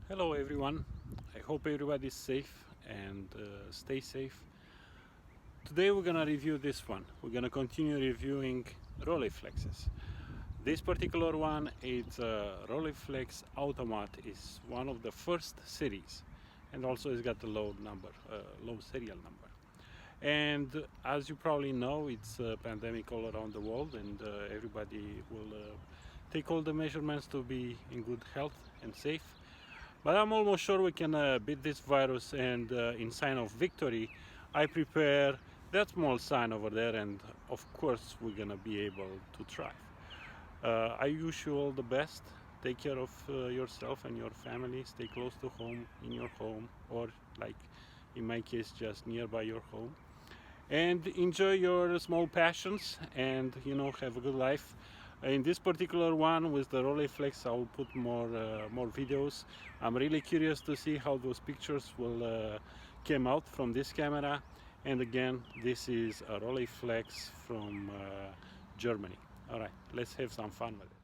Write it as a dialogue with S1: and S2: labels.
S1: Hello everyone, I hope everybody is safe and stay safe. Today we're gonna review this one. We're gonna continue reviewing Rolleiflexes. This particular one is Rolleiflex Automat. Is one of the first series, and also it's got a low serial number. And as you probably know, it's a pandemic all around the world, and everybody will take all the measurements to be in good health and safe. But I'm almost sure we can beat this virus, and in sign of victory, I prepare that small sign over there, and of course we're gonna be able to thrive. I wish you all the best. Take care of yourself and your family. Stay close to home, in your home, or like in my case, just nearby your home. And enjoy your small passions, and have a good life. In this particular one with the Rolleiflex, I'll put more videos. I'm really curious to see how those pictures will came out from this camera. And again, this is a Rolleiflex from Germany. All right, let's have some fun with it.